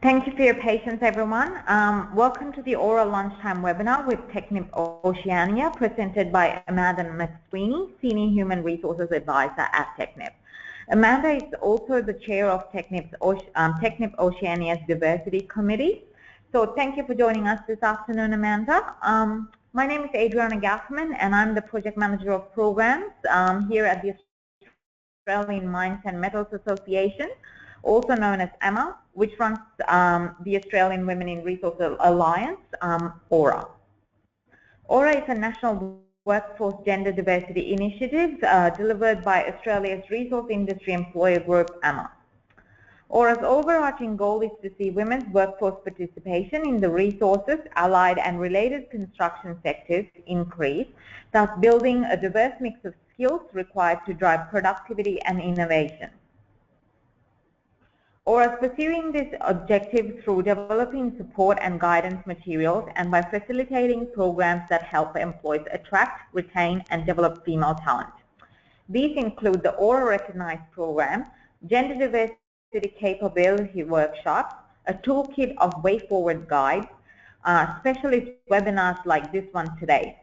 Thank you for your patience, everyone. Welcome to the AWRA Lunchtime webinar with Technip Oceania, presented by Amanda McSweeney, Senior Human Resources Advisor at Technip. Amanda is also the chair of Technip Oceania's Diversity Committee. So thank you for joining us this afternoon, Amanda. My name is Adriana Gaffman, and I'm the Project Manager of Programs here at the Australian Mines and Metals Association, also known as AMA, which runs the Australian Women in Resources Alliance, AWRA. AWRA is a national workforce gender diversity initiative delivered by Australia's resource industry employer group, AMA. AWRA's overarching goal is to see women's workforce participation in the resources, allied and related construction sectors increase, thus building a diverse mix of skills required to drive productivity and innovation. AWRA is pursuing this objective through developing support and guidance materials and by facilitating programs that help employers attract, retain and develop female talent. These include the AWRA Recognized Program, Gender Diversity Capability Workshops, a toolkit of way forward guides, specialist webinars like this one today.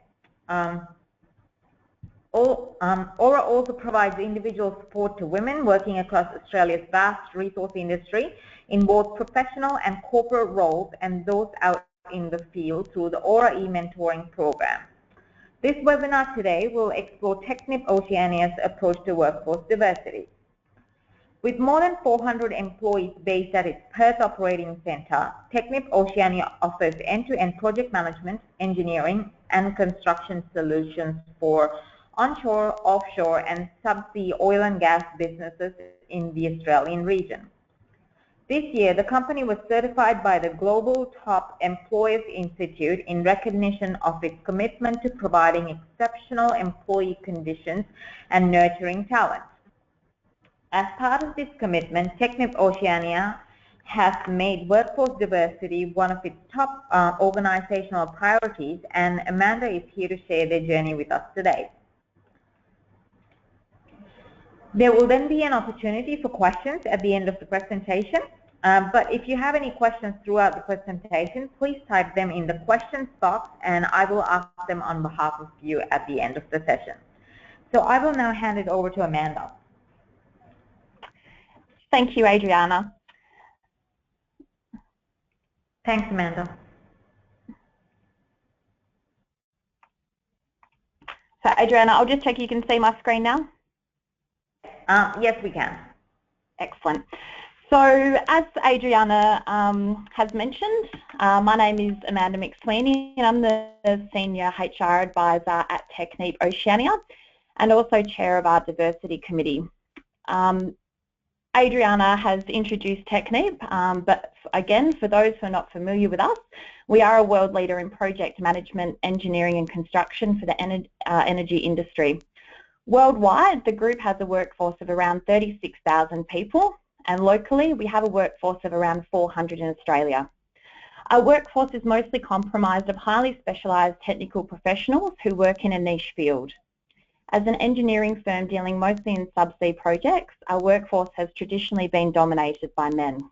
AWRA also provides individual support to women working across Australia's vast resource industry in both professional and corporate roles and those out in the field through the AWRA e-mentoring program. This webinar today will explore Technip Oceania's approach to workforce diversity. With more than 400 employees based at its Perth operating centre, Technip Oceania offers end-to-end project management, engineering and construction solutions for onshore, offshore and subsea oil and gas businesses in the Australian region. This year, the company was certified by the Global Top Employers Institute in recognition of its commitment to providing exceptional employee conditions and nurturing talent. As part of this commitment, Technip Oceania has made workforce diversity one of its top organisational priorities, and Amanda is here to share their journey with us today. There will then be an opportunity for questions at the end of the presentation, but if you have any questions throughout the presentation, please type them in the questions box and I will ask them on behalf of you at the end of the session. So I will now hand it over to Amanda. Thank you, Adriana. Thanks, Amanda. So Adriana, I'll just check you can see my screen now. Yes, we can. Excellent. So as Adriana has mentioned, my name is Amanda McSweeney and I'm the Senior HR Advisor at Technip Oceania and also Chair of our Diversity Committee. Adriana has introduced Technip, but again, for those who are not familiar with us, we are a world leader in project management, engineering and construction for the energy industry. Worldwide, the group has a workforce of around 36,000 people, and locally we have a workforce of around 400 in Australia. Our workforce is mostly comprised of highly specialised technical professionals who work in a niche field. As an engineering firm dealing mostly in subsea projects, our workforce has traditionally been dominated by men.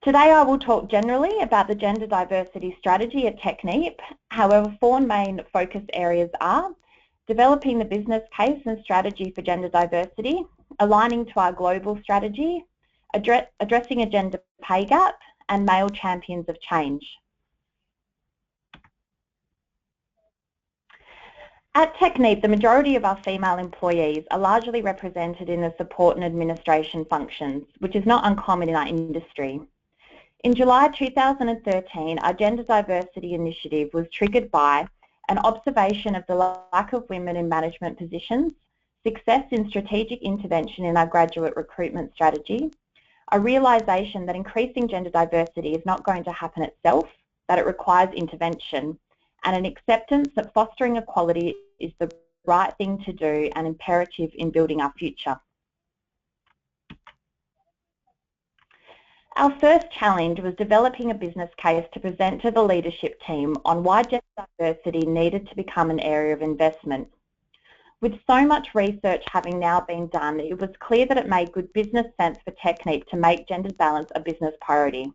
Today I will talk generally about the gender diversity strategy at Technip. However, four main focus areas are developing the business case and strategy for gender diversity, aligning to our global strategy, addressing a gender pay gap, and male champions of change. At Technip, the majority of our female employees are largely represented in the support and administration functions, which is not uncommon in our industry. In July 2013, our Gender Diversity Initiative was triggered by an observation of the lack of women in management positions, success in strategic intervention in our graduate recruitment strategy, a realisation that increasing gender diversity is not going to happen itself, that it requires intervention, and an acceptance that fostering equality is the right thing to do and imperative in building our future. Our first challenge was developing a business case to present to the leadership team on why gender diversity needed to become an area of investment. With so much research having now been done, it was clear that it made good business sense for Technip to make gender balance a business priority.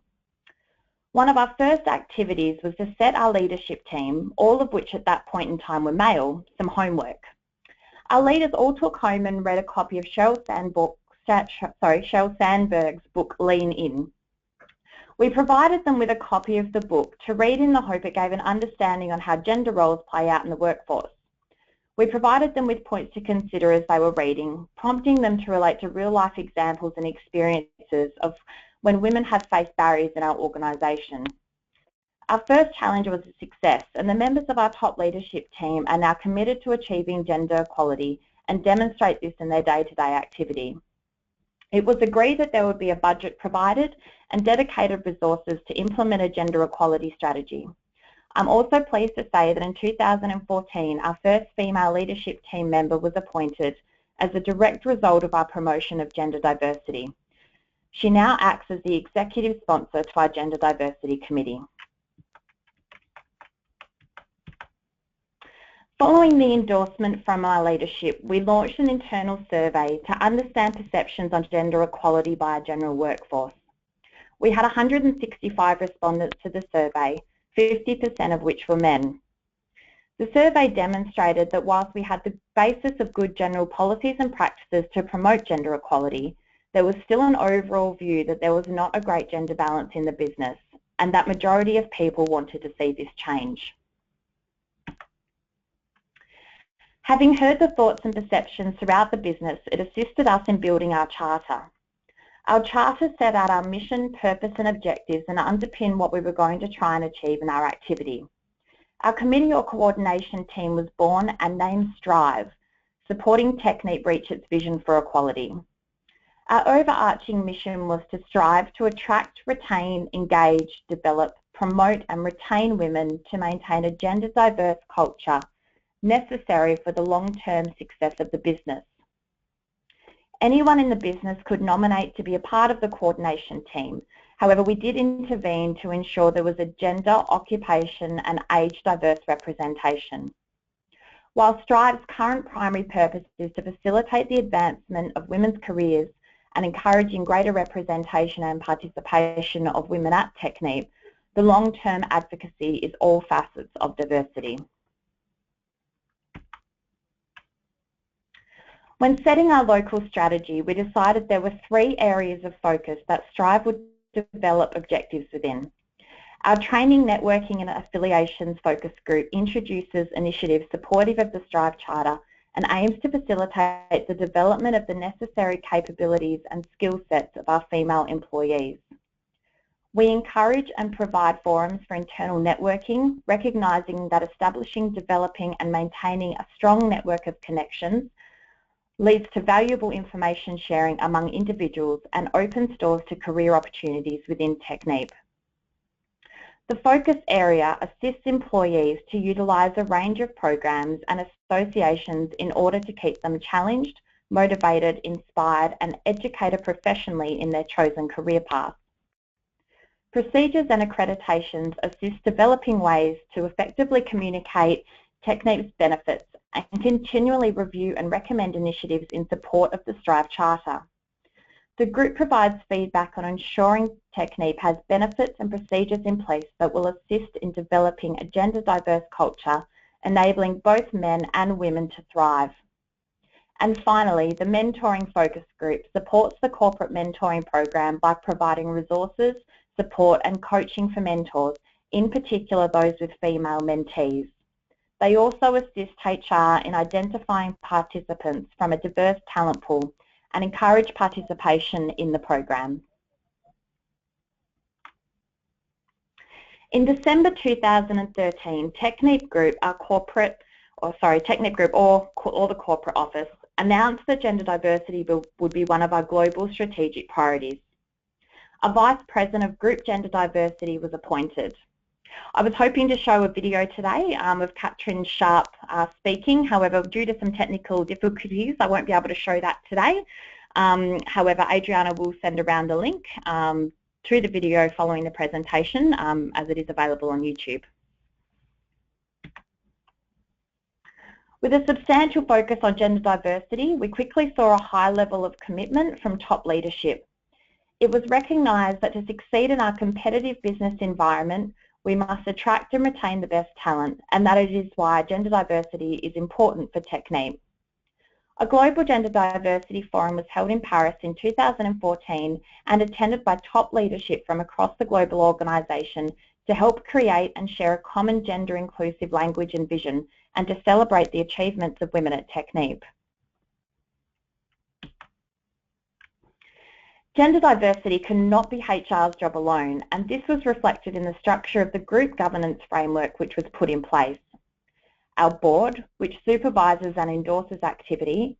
One of our first activities was to set our leadership team, all of which at that point in time were male, some homework. Our leaders all took home and read a copy of Sheryl Sandberg's book, Lean In. We provided them with a copy of the book to read in the hope it gave an understanding on how gender roles play out in the workforce. We provided them with points to consider as they were reading, prompting them to relate to real-life examples and experiences of when women have faced barriers in our organisation. Our first challenge was a success, and the members of our top leadership team are now committed to achieving gender equality and demonstrate this in their day-to-day activity. It was agreed that there would be a budget provided and dedicated resources to implement a gender equality strategy. I'm also pleased to say that in 2014, our first female leadership team member was appointed as a direct result of our promotion of gender diversity. She now acts as the executive sponsor to our Gender Diversity Committee. Following the endorsement from our leadership, we launched an internal survey to understand perceptions on gender equality by our general workforce. We had 165 respondents to the survey, 50% of which were men. The survey demonstrated that whilst we had the basis of good general policies and practices to promote gender equality, there was still an overall view that there was not a great gender balance in the business, and that majority of people wanted to see this change. Having heard the thoughts and perceptions throughout the business, it assisted us in building our charter. Our charter set out our mission, purpose and objectives and underpin what we were going to try and achieve in our activity. Our committee or coordination team was born and named Strive, supporting Technip reach its vision for equality. Our overarching mission was to strive to attract, retain, engage, develop, promote and retain women to maintain a gender diverse culture necessary for the long-term success of the business. Anyone in the business could nominate to be a part of the coordination team. However, we did intervene to ensure there was a gender, occupation and age diverse representation. While Strive's current primary purpose is to facilitate the advancement of women's careers and encouraging greater representation and participation of women at Technip, the long-term advocacy is all facets of diversity. When setting our local strategy, we decided there were 3 areas of focus that Strive would develop objectives within. Our training, networking and affiliations focus group introduces initiatives supportive of the Strive Charter and aims to facilitate the development of the necessary capabilities and skill sets of our female employees. We encourage and provide forums for internal networking, recognising that establishing, developing and maintaining a strong network of connections leads to valuable information sharing among individuals and opens doors to career opportunities within Technip. The focus area assists employees to utilise a range of programs and associations in order to keep them challenged, motivated, inspired and educated professionally in their chosen career path. Procedures and accreditations assist developing ways to effectively communicate Technip's benefits and continually review and recommend initiatives in support of the Strive Charter. The group provides feedback on ensuring Technip has benefits and procedures in place that will assist in developing a gender diverse culture, enabling both men and women to thrive. And finally, the mentoring focus group supports the corporate mentoring program by providing resources, support and coaching for mentors, in particular those with female mentees. They also assist HR in identifying participants from a diverse talent pool and encourage participation in the program. In December 2013, Technip Group, the corporate office, announced that gender diversity would be one of our global strategic priorities. A Vice President of Group Gender Diversity was appointed. I was hoping to show a video today of Katrin Sharp speaking. However, due to some technical difficulties, I won't be able to show that today. However, Adriana will send around a link to the video following the presentation as it is available on YouTube. With a substantial focus on gender diversity, we quickly saw a high level of commitment from top leadership. It was recognised that to succeed in our competitive business environment, we must attract and retain the best talent, and that it is why gender diversity is important for Technip. A global gender diversity forum was held in Paris in 2014 and attended by top leadership from across the global organisation to help create and share a common gender inclusive language and vision, and to celebrate the achievements of women at Technip. Gender diversity cannot be HR's job alone, and this was reflected in the structure of the group governance framework which was put in place. Our board, which supervises and endorses activity,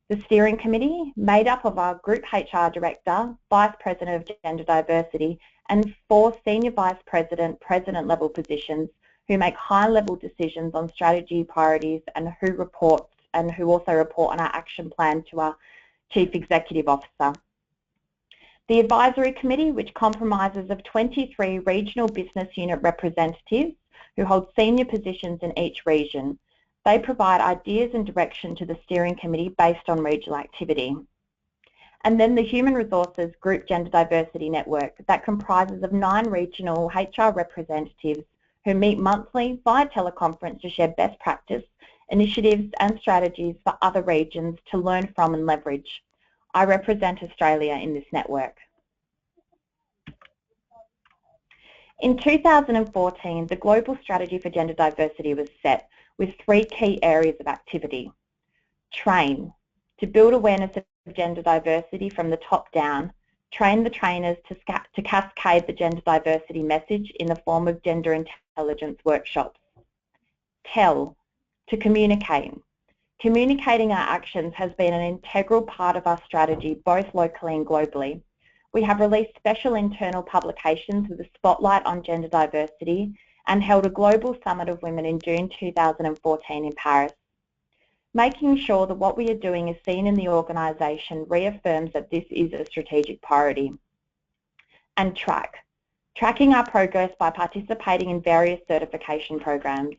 the steering committee, made up of our group HR director, vice president of gender diversity, and 4 senior vice president, president level positions who make high level decisions on strategy priorities and who also report on our action plan to our chief executive officer. The advisory committee, which comprises of 23 regional business unit representatives who hold senior positions in each region. They provide ideas and direction to the steering committee based on regional activity. And then the Human Resources Group Gender Diversity Network that comprises of 9 regional HR representatives who meet monthly via teleconference to share best practice, initiatives and strategies for other regions to learn from and leverage. I represent Australia in this network. In 2014, the global strategy for gender diversity was set with 3 key areas of activity. Train, to build awareness of gender diversity from the top down, train the trainers to cascade the gender diversity message in the form of gender intelligence workshops. Tell, to communicate. Communicating our actions has been an integral part of our strategy, both locally and globally. We have released special internal publications with a spotlight on gender diversity and held a global summit of women in June 2014 in Paris. Making sure that what we are doing is seen in the organisation reaffirms that this is a strategic priority. And track. Tracking our progress by participating in various certification programs.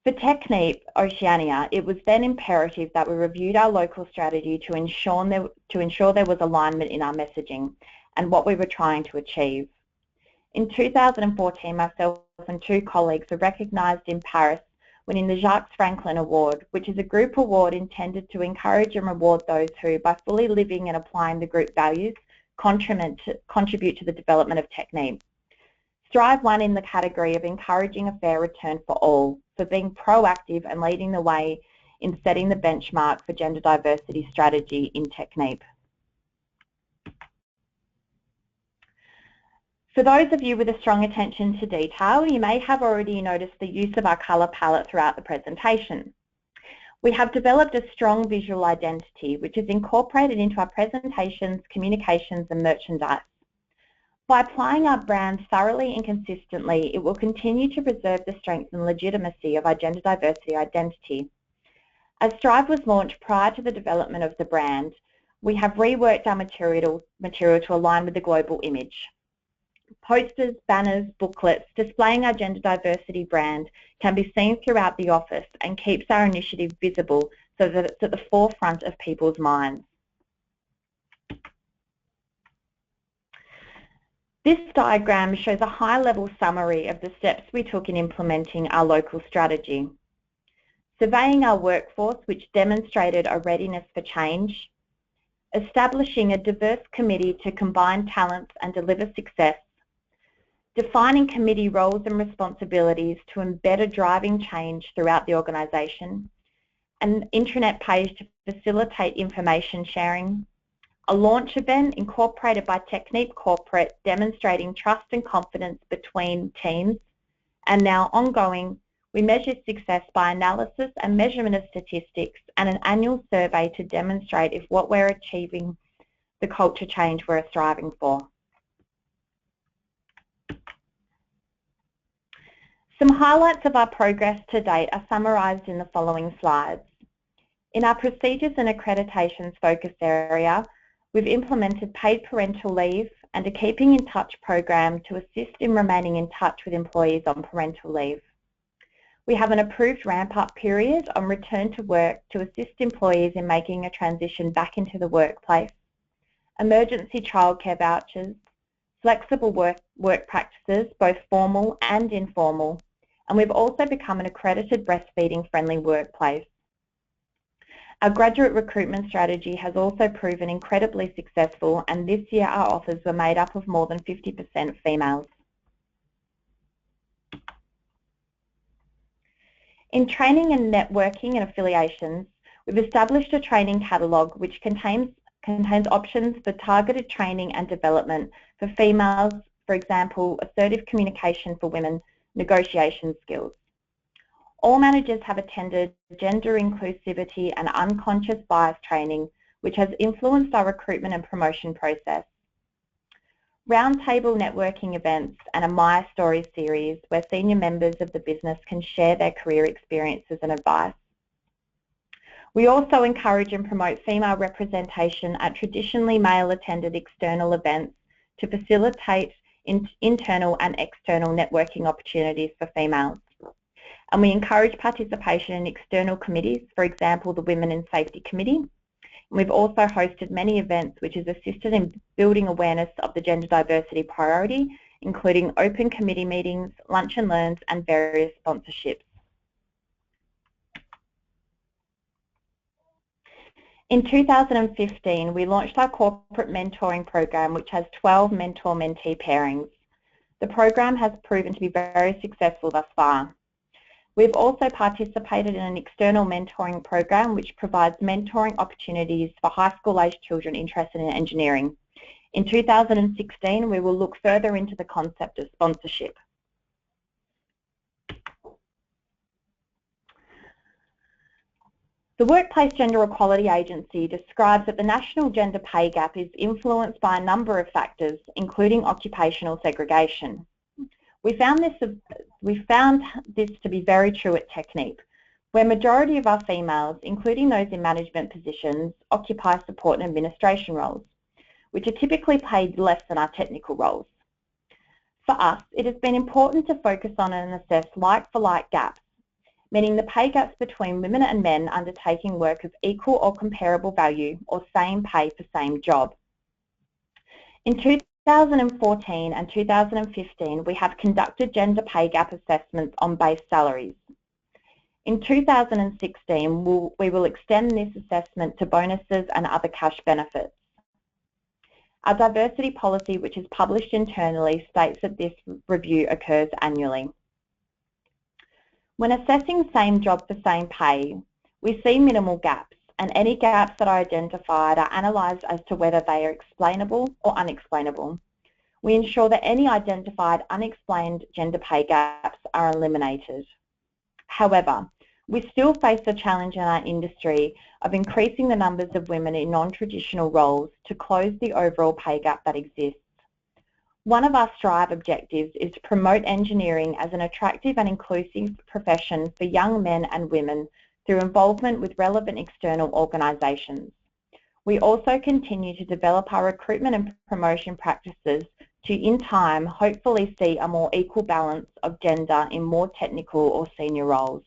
For Technip, Oceania, it was then imperative that we reviewed our local strategy to ensure there was alignment in our messaging and what we were trying to achieve. In 2014, myself and 2 colleagues were recognised in Paris winning the Jacques Franklin Award, which is a group award intended to encourage and reward those who, by fully living and applying the group values, contribute to the development of Technip. Strive won in the category of encouraging a fair return for all, for being proactive and leading the way in setting the benchmark for gender diversity strategy in Technip. For those of you with a strong attention to detail, you may have already noticed the use of our colour palette throughout the presentation. We have developed a strong visual identity which is incorporated into our presentations, communications and merchandise. By applying our brand thoroughly and consistently, it will continue to preserve the strength and legitimacy of our gender diversity identity. As Strive was launched prior to the development of the brand, we have reworked our material to align with the global image. Posters, banners, booklets displaying our gender diversity brand can be seen throughout the office and keeps our initiative visible so that it's at the forefront of people's minds. This diagram shows a high-level summary of the steps we took in implementing our local strategy. Surveying our workforce, which demonstrated a readiness for change. Establishing a diverse committee to combine talents and deliver success. Defining committee roles and responsibilities to embed a driving change throughout the organisation. An intranet page to facilitate information sharing. A launch event incorporated by Technip Corporate demonstrating trust and confidence between teams, and now ongoing, we measure success by analysis and measurement of statistics and an annual survey to demonstrate if what we're achieving the culture change we're striving for. Some highlights of our progress to date are summarised in the following slides. In our procedures and accreditations focus area, we've implemented paid parental leave and a Keeping in Touch program to assist in remaining in touch with employees on parental leave. We have an approved ramp-up period on return to work to assist employees in making a transition back into the workplace, emergency childcare vouchers, flexible work practices, both formal and informal, and we've also become an accredited breastfeeding-friendly workplace. Our graduate recruitment strategy has also proven incredibly successful, and this year our offers were made up of more than 50% females. In training and networking and affiliations, we've established a training catalogue which contains options for targeted training and development for females, for example, assertive communication for women, negotiation skills. All managers have attended gender inclusivity and unconscious bias training, which has influenced our recruitment and promotion process. Roundtable networking events and a My Story series where senior members of the business can share their career experiences and advice. We also encourage and promote female representation at traditionally male-attended external events to facilitate internal and external networking opportunities for females. And we encourage participation in external committees, for example, the Women in Safety Committee. We've also hosted many events which has assisted in building awareness of the gender diversity priority, including open committee meetings, lunch and learns, and various sponsorships. In 2015, we launched our corporate mentoring program, which has 12 mentor-mentee pairings. The program has proven to be very successful thus far. We've also participated in an external mentoring program which provides mentoring opportunities for high school-aged children interested in engineering. In 2016, we will look further into the concept of sponsorship. The Workplace Gender Equality Agency describes that the national gender pay gap is influenced by a number of factors, including occupational segregation. We found this to be very true at Technip, where majority of our females, including those in management positions, occupy support and administration roles, which are typically paid less than our technical roles. For us, it has been important to focus on and assess like-for-like gaps, meaning the pay gaps between women and men undertaking work of equal or comparable value or same pay for same job. In 2014 and 2015, we have conducted gender pay gap assessments on base salaries. In 2016, we will extend this assessment to bonuses and other cash benefits. Our diversity policy, which is published internally, states that this review occurs annually. When assessing same job for same pay, we see minimal gaps, and any gaps that are identified are analysed as to whether they are explainable or unexplainable. We ensure that any identified unexplained gender pay gaps are eliminated. However, we still face the challenge in our industry of increasing the numbers of women in non-traditional roles to close the overall pay gap that exists. One of our STRIVE objectives is to promote engineering as an attractive and inclusive profession for young men and women through involvement with relevant external organisations. We also continue to develop our recruitment and promotion practices to, in time, hopefully see a more equal balance of gender in more technical or senior roles.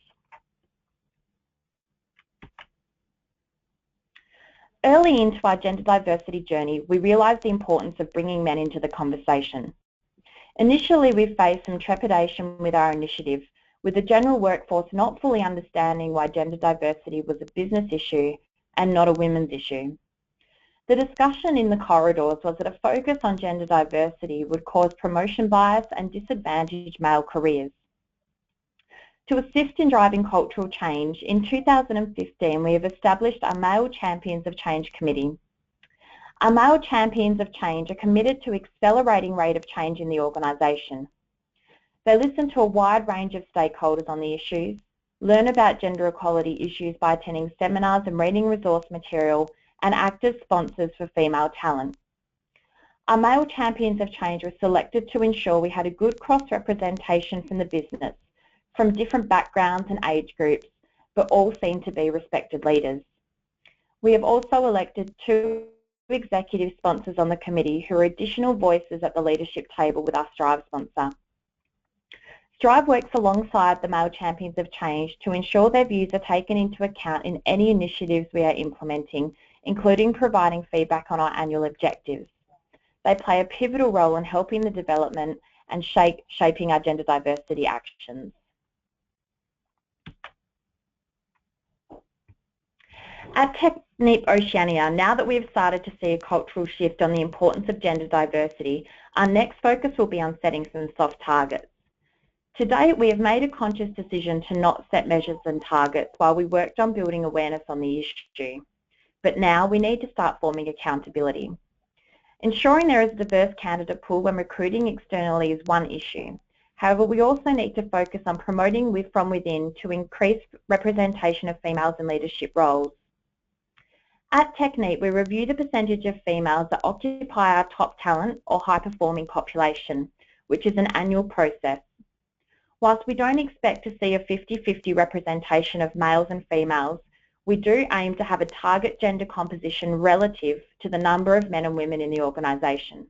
Early into our gender diversity journey, we realised the importance of bringing men into the conversation. Initially, we faced some trepidation with our initiative, with the general workforce not fully understanding why gender diversity was a business issue and not a women's issue. The discussion in the corridors was that a focus on gender diversity would cause promotion bias and disadvantage male careers. To assist in driving cultural change, in 2015 we have established our Male Champions of Change Committee. Our Male Champions of Change are committed to accelerating rate of change in the organisation. They listen to a wide range of stakeholders on the issues, learn about gender equality issues by attending seminars and reading resource material, and act as sponsors for female talent. Our Male Champions of Change were selected to ensure we had a good cross-representation from the business, from different backgrounds and age groups, but all seem to be respected leaders. We have also elected 2 executive sponsors on the committee who are additional voices at the leadership table with our STRIVE sponsor. Strive works alongside the Male Champions of Change to ensure their views are taken into account in any initiatives we are implementing, including providing feedback on our annual objectives. They play a pivotal role in helping the development and shaping our gender diversity actions. At Technip Oceania, now that we've started to see a cultural shift on the importance of gender diversity, our next focus will be on setting some soft targets. To date, we have made a conscious decision to not set measures and targets while we worked on building awareness on the issue. But now we need to start forming accountability. Ensuring there is a diverse candidate pool when recruiting externally is one issue. However, we also need to focus on promoting from within to increase representation of females in leadership roles. At Technip, we review the percentage of females that occupy our top talent or high-performing population, which is an annual process. Whilst we don't expect to see a 50-50 representation of males and females, we do aim to have a target gender composition relative to the number of men and women in the organisation.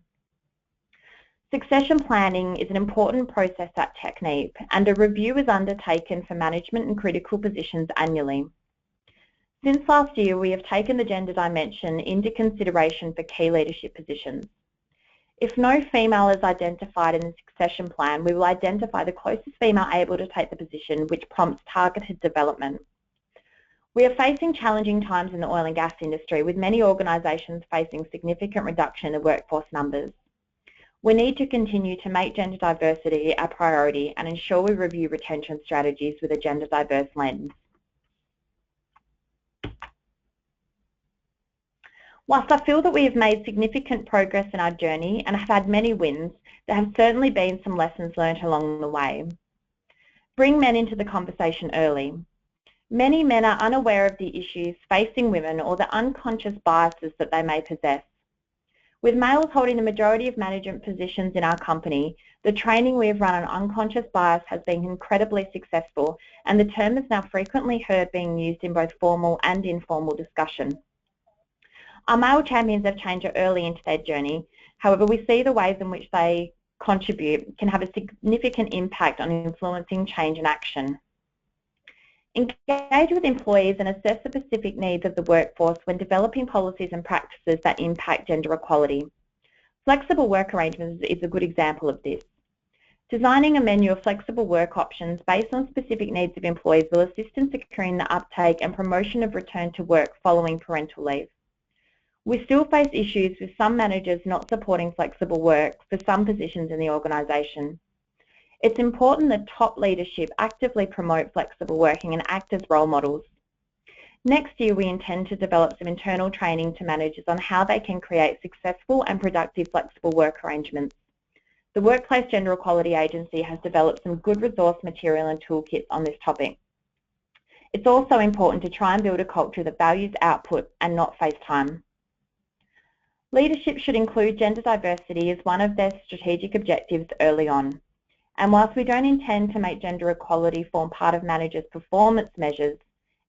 Succession planning is an important process at Technip, and a review is undertaken for management and critical positions annually. Since last year, we have taken the gender dimension into consideration for key leadership positions. If no female is identified in the succession plan, we will identify the closest female able to take the position, which prompts targeted development. We are facing challenging times in the oil and gas industry, with many organisations facing significant reduction in the workforce numbers. We need to continue to make gender diversity a priority and ensure we review retention strategies with a gender diverse lens. Whilst I feel that we have made significant progress in our journey and have had many wins, there have certainly been some lessons learnt along the way. Bring men into the conversation early. Many men are unaware of the issues facing women or the unconscious biases that they may possess. With males holding the majority of management positions in our company, the training we have run on unconscious bias has been incredibly successful, and the term is now frequently heard being used in both formal and informal discussion. Our Male Champions of Change are early into their journey. However, we see the ways in which they contribute can have a significant impact on influencing change and action. Engage with employees and assess the specific needs of the workforce when developing policies and practices that impact gender equality. Flexible work arrangements is a good example of this. Designing a menu of flexible work options based on specific needs of employees will assist in securing the uptake and promotion of return to work following parental leave. We still face issues with some managers not supporting flexible work for some positions in the organisation. It's important that top leadership actively promote flexible working and act as role models. Next year, we intend to develop some internal training to managers on how they can create successful and productive flexible work arrangements. The Workplace Gender Equality Agency has developed some good resource material and toolkits on this topic. It's also important to try and build a culture that values output and not face time. Leadership should include gender diversity as one of their strategic objectives early on. And whilst we don't intend to make gender equality form part of managers' performance measures,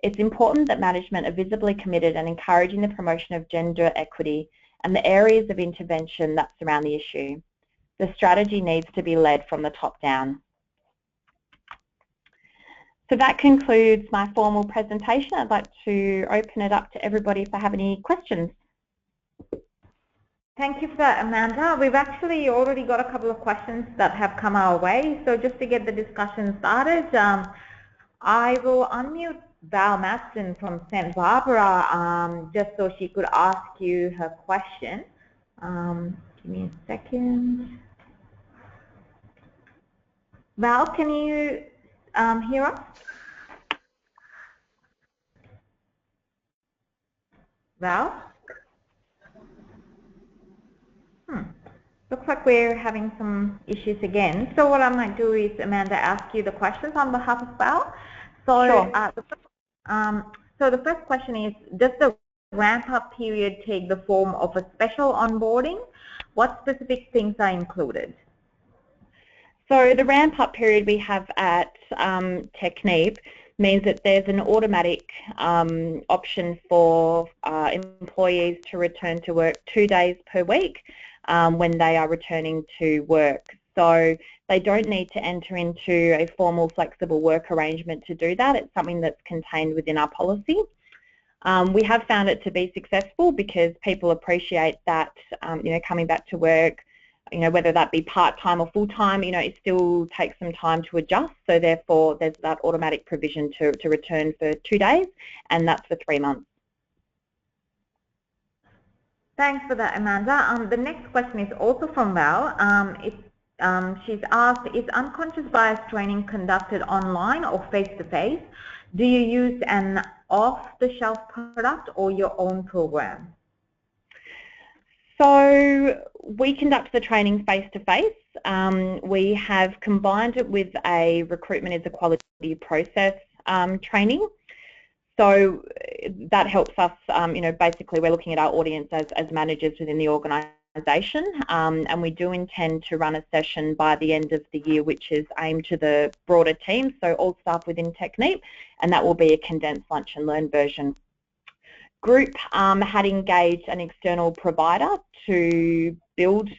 it's important that management are visibly committed and encouraging the promotion of gender equity and the areas of intervention that surround the issue. The strategy needs to be led from the top down. So that concludes my formal presentation. I'd like to open it up to everybody if they have any questions. Thank you for that, Amanda. We've actually already got a couple of questions that have come our way. So just to get the discussion started, I will unmute Val Matson from St. Barbara just so she could ask you her question. Give me a second. Val, can you hear us? Val? Looks like we're having some issues again. So what I might do is, Amanda, ask you the questions on behalf of Val. So, sure. So the first question is, does the ramp-up period take the form of a special onboarding? What specific things are included? So the ramp-up period we have at Technip means that there's an automatic option for employees to return to work 2 days per week when they are returning to work. So They don't need to enter into a formal flexible work arrangement to do that. It's something that's contained within our policy. We have found it to be successful because people appreciate that, coming back to work, whether that be part-time or full-time, it still takes some time to adjust. So therefore, there's that automatic provision to return for 2 days, and that's for 3 months. Thanks for that, Amanda. The next question is also from Val. She's asked, is unconscious bias training conducted online or face-to-face? Do you use an off-the-shelf product or your own program? So we conduct the training face-to-face. We have combined it with a recruitment as a quality process training. So that helps us, basically we're looking at our audience as managers within the organisation, and we do intend to run a session by the end of the year which is aimed to the broader team, so all staff within Technip, and that will be a condensed lunch and learn version. Group had engaged an external provider to build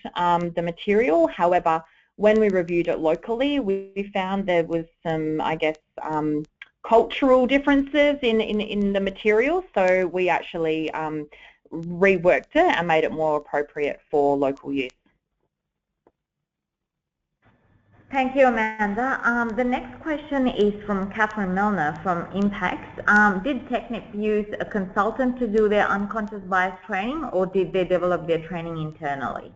the material. However, when we reviewed it locally, we found there was some, cultural differences in the material, so we actually reworked it and made it more appropriate for local use. Thank you, Amanda. The next question is from Catherine Milner from Impact. Did Technip use a consultant to do their unconscious bias training, or did they develop their training internally?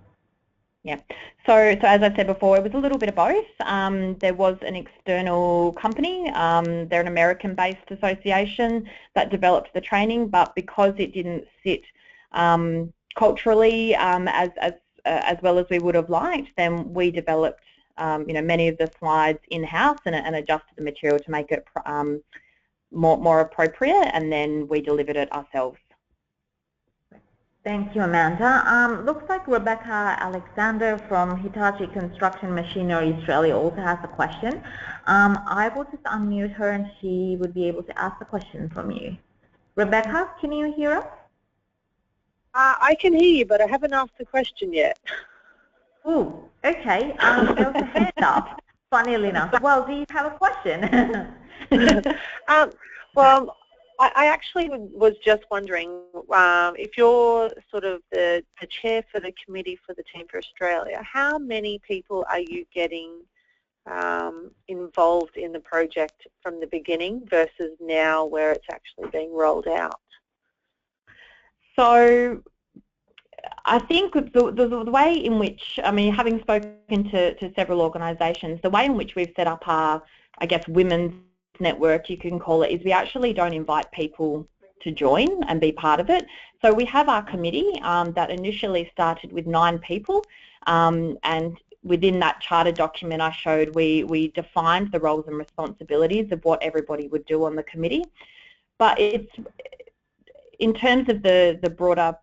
Yeah, so as I said before, it was a little bit of both. There was an external company, they're an American-based association that developed the training, but because it didn't sit culturally as well as we would have liked, then we developed many of the slides in-house and adjusted the material to make it more appropriate, and then we delivered it ourselves. Thank you, Amanda. Looks like Rebecca Alexander from Hitachi Construction Machinery Australia also has a question. I will just unmute her and she would be able to ask the question from you. Rebecca, can you hear us? I can hear you, but I haven't asked the question yet. Oh, okay. There was a hand up, funnily enough. Well, do you have a question? Well, I actually was just wondering if you're sort of the chair for the committee for the Team for Australia, how many people are you getting involved in the project from the beginning versus now where it's actually being rolled out? So I think the way in which, having spoken to several organisations, the way in which we've set up our, women's network, you can call it, is we actually don't invite people to join and be part of it. So we have our committee that initially started with 9 people, and within that charter document I showed, we defined the roles and responsibilities of what everybody would do on the committee. But it's in terms of the broader,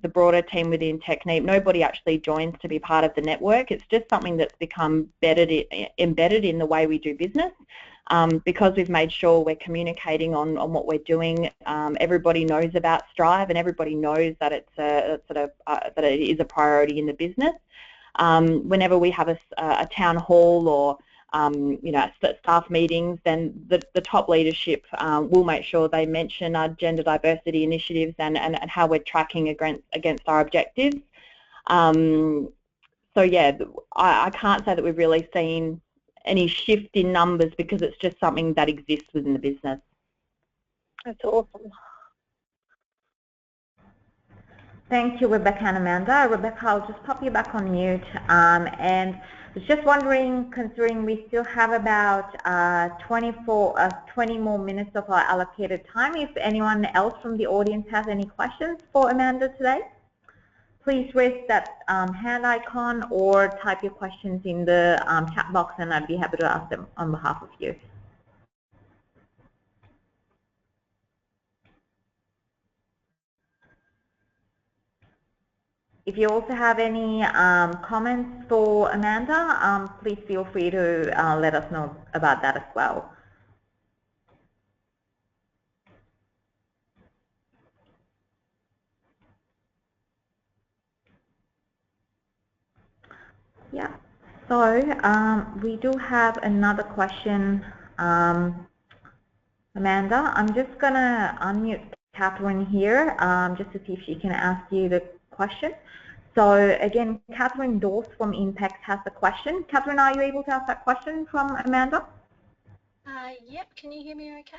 the broader team within Technip, nobody actually joins to be part of the network. It's just something that's become embedded in the way we do business. Because we've made sure we're communicating on what we're doing. Everybody knows about Strive, and everybody knows that it's that it is a priority in the business. Whenever we have a town hall or staff meetings, then the top leadership will make sure they mention our gender diversity initiatives and how we're tracking against our objectives. So yeah, I can't say that we've really seen any shift in numbers because it's just something that exists within the business. That's awesome. Thank you, Rebecca and Amanda. Rebecca, I'll just pop you back on mute. And I was just wondering, considering we still have about 20 more minutes of our allocated time, if anyone else from the audience has any questions for Amanda today, please raise that hand icon or type your questions in the chat box, and I'd be happy to ask them on behalf of you. If you also have any comments for Amanda, please feel free to let us know about that as well. Yeah, We do have another question, Amanda. I'm just going to unmute Catherine here just to see if she can ask you the question. So again, Catherine Dawes from Impex has the question. Catherine, are you able to ask that question from Amanda? Yep, can you hear me okay?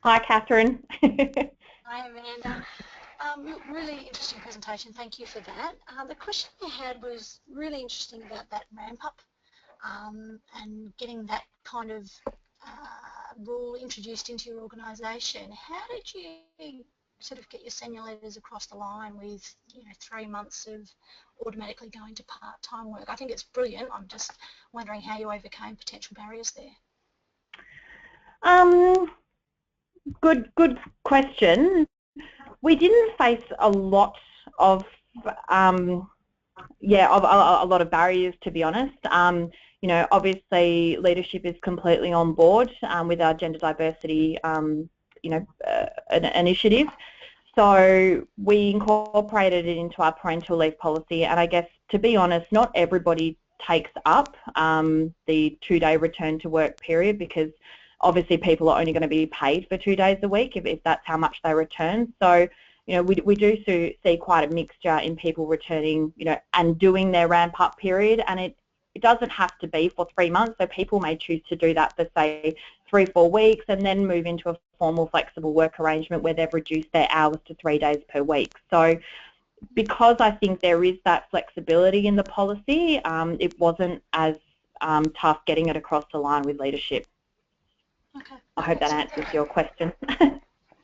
Hi, Catherine. Hi, Amanda. Really interesting presentation, thank you for that. The question I had was really interesting about that ramp up and getting that kind of rule introduced into your organisation. How did you sort of get your senior leaders across the line with 3 months of automatically going to part-time work? I think it's brilliant. I'm just wondering how you overcame potential barriers there. Good question. We didn't face a lot of a lot of barriers, to be honest. Obviously leadership is completely on board with our gender diversity initiative. So we incorporated it into our parental leave policy, and I guess, to be honest, not everybody takes up the 2-day return to work period, because obviously people are only going to be paid for 2 days a week if that's how much they return. So we do see quite a mixture in people returning and doing their ramp up period, and it doesn't have to be for 3 months. So people may choose to do that for, say, 3-4 weeks and then move into a formal flexible work arrangement where they've reduced their hours to 3 days per week. So because I think there is that flexibility in the policy, it wasn't as tough getting it across the line with leadership. Okay. I hope that answers your question.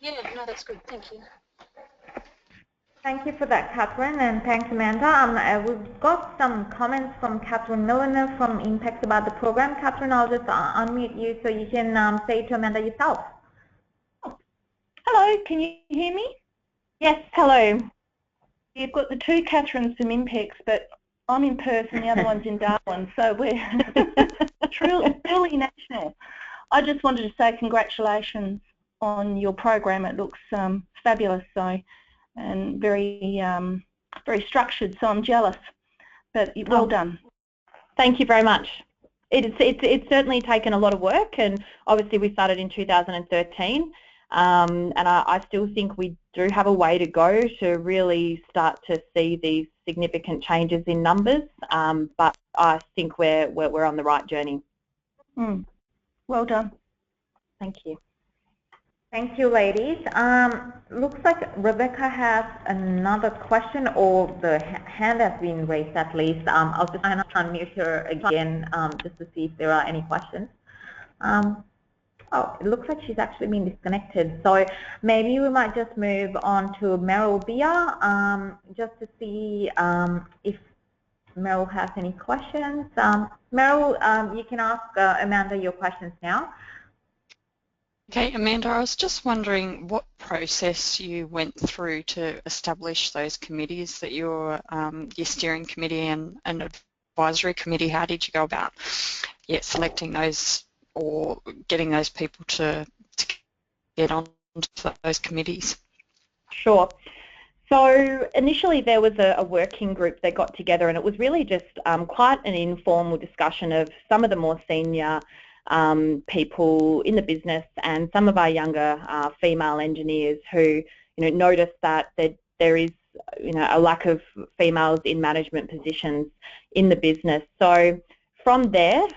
Yeah, no, that's good. Thank you. Thank you for that, Catherine, and thanks, Amanda. We've got some comments from Catherine Milliner from Impex about the program. Catherine, I'll just unmute you so you can say to Amanda yourself. Hello, can you hear me? Yes, hello. You've got the two Catherines from Impex, but I'm in Perth and the other one's in Darwin, so we're truly national. I just wanted to say congratulations on your program. It looks fabulous, and very structured. So I'm jealous, but well done. Thank you very much. It's certainly taken a lot of work, and obviously we started in 2013, and I still think we do have a way to go to really start to see these significant changes in numbers. But I think we're on the right journey. Well done. Thank you. Thank you, ladies. Looks like Rebecca has another question, or the hand has been raised at least. I'll just unmute her again just to see if there are any questions. Oh, it looks like she's actually been disconnected. So maybe we might just move on to Meryl Bia just to see if Meryl has any questions. Meryl, you can ask Amanda your questions now. Okay, Amanda, I was just wondering what process you went through to establish those committees that your steering committee and advisory committee. How did you go about selecting those or getting those people to get on to those committees? Sure. So initially there was a working group that got together, and it was really just quite an informal discussion of some of the more senior people in the business and some of our younger female engineers who noticed that there is a lack of females in management positions in the business. So from there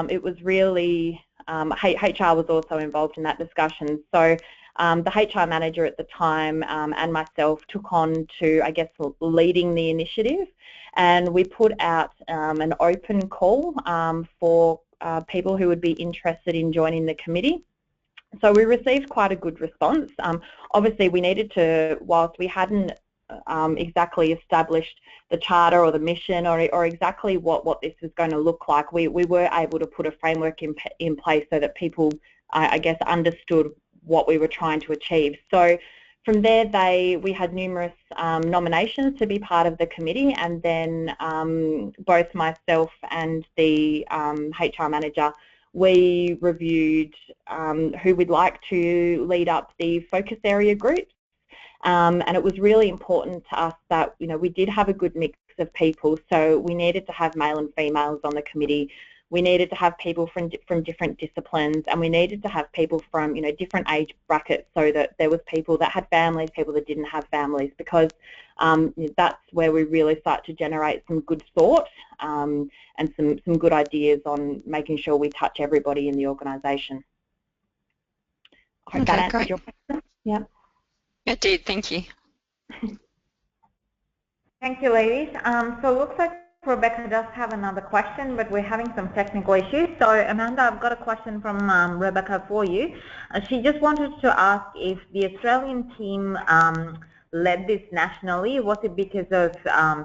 it was really HR was also involved in that discussion. So the HR manager at the time and myself took on to, I guess, leading the initiative, and we put out an open call for people who would be interested in joining the committee. So we received quite a good response. Obviously we needed to, whilst we hadn't exactly established the charter or the mission or exactly what this was going to look like, we were able to put a framework in place so that people, I guess, understood what we were trying to achieve. So from there we had numerous nominations to be part of the committee, and then both myself and the HR manager, we reviewed who we'd like to lead up the focus area groups, and it was really important to us that we did have a good mix of people. So we needed to have male and females on the committee. We needed to have people from different disciplines, and we needed to have people from, you know, different age brackets, so that there was people that had families, people that didn't have families, because that's where we really start to generate some good thought and some good ideas on making sure we touch everybody in the organisation. I hope that answered your question. Yeah. It did. Thank you. Thank you, ladies. So it looks like Rebecca does have another question, but we're having some technical issues. So Amanda, I've got a question from Rebecca for you. She just wanted to ask if the Australian team led this nationally. Was it because of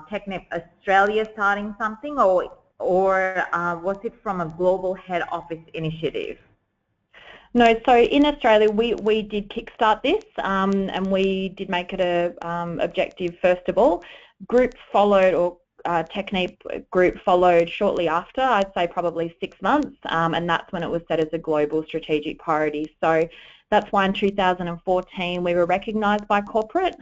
Technip Australia starting something, or was it from a global head office initiative? No, so in Australia we did kickstart this, and we did make it a objective first of all. Group followed, or Technip group followed shortly after, I'd say probably 6 months, and that's when it was set as a global strategic priority. So that's why in 2014 we were recognised by corporate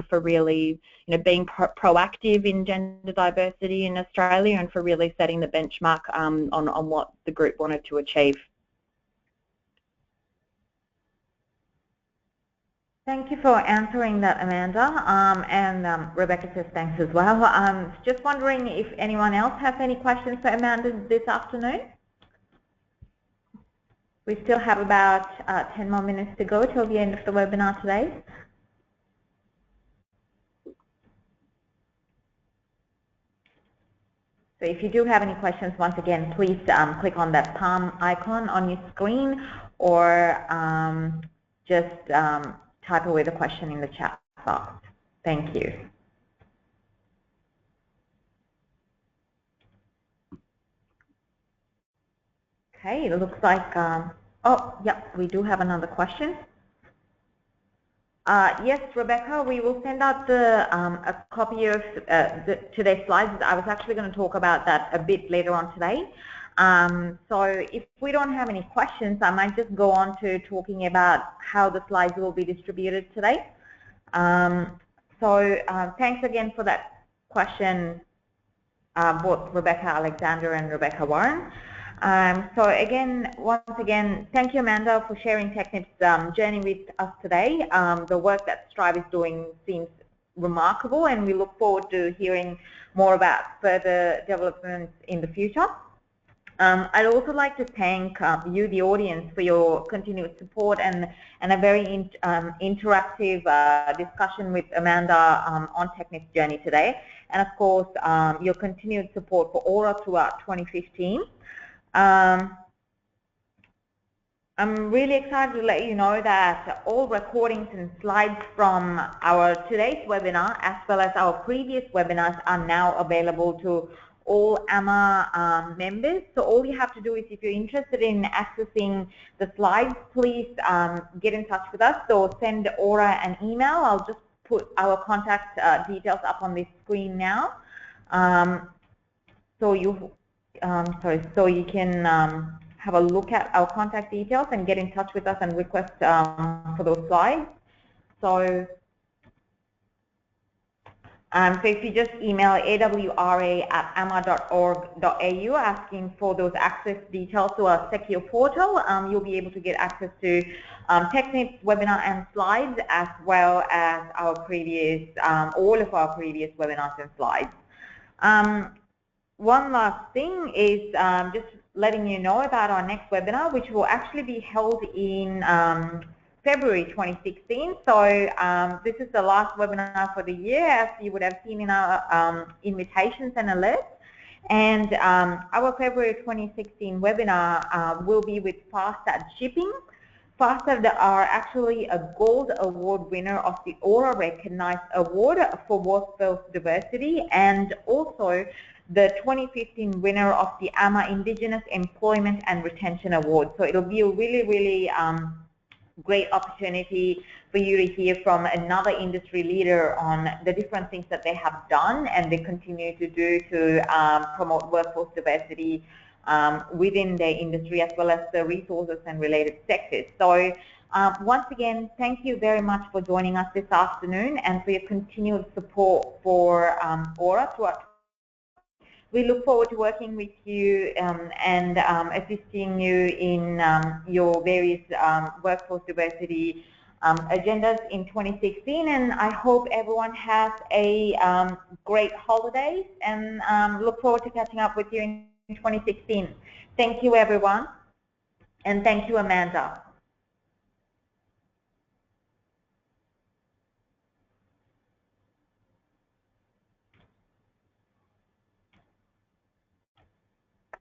for really, you know, being proactive in gender diversity in Australia, and for really setting the benchmark on what the group wanted to achieve. Thank you for answering that, Amanda, and Rebecca says thanks as well. Just wondering if anyone else has any questions for Amanda this afternoon. We still have about 10 more minutes to go till the end of the webinar today. So if you do have any questions, once again, please click on that palm icon on your screen, or just type away the question in the chat box. Thank you. Okay, it looks like, oh, yeah, we do have another question. Yes, Rebecca, we will send out a copy of today's slides. I was actually going to talk about that a bit later on today. So if we don't have any questions, I might just go on to talking about how the slides will be distributed today. Thanks again for that question, both Rebecca Alexander and Rebecca Warren. So again, once again, thank you, Amanda, for sharing Technip's journey with us today. The work that Strive is doing seems remarkable, and we look forward to hearing more about further developments in the future. I'd also like to thank you, the audience, for your continued support and a very interactive discussion with Amanda on Technip's journey today, and of course your continued support for AWRA throughout 2015. I'm really excited to let you know that all recordings and slides from our today's webinar, as well as our previous webinars, are now available to all AWRA members. So all you have to do is, if you're interested in accessing the slides, please get in touch with us, or send AWRA an email. I'll just put our contact details up on this screen now, so you can have a look at our contact details and get in touch with us and request for those slides. So if you just email awra@amra.org.au asking for those access details to our secure portal, you'll be able to get access to Technip's webinar and slides, as well as our previous, all of our previous webinars and slides. One last thing is just letting you know about our next webinar, which will actually be held in February 2016. So this is the last webinar for the year, as you would have seen in our invitations and alerts. And our February 2016 webinar will be with Fastad Shipping. Fastad are actually a gold award winner of the AWRA Recognized Award for Workforce Diversity, and also the 2015 winner of the AMA Indigenous Employment and Retention Award. So it'll be a really, really great opportunity for you to hear from another industry leader on the different things that they have done and they continue to do to promote workforce diversity within their industry, as well as the resources and related sectors. So once again, thank you very much for joining us this afternoon and for your continued support for AWRA throughout We look forward to working with you and assisting you in your various workforce diversity agendas in 2016, and I hope everyone has a great holidays, and look forward to catching up with you in 2016. Thank you, everyone, and thank you, Amanda.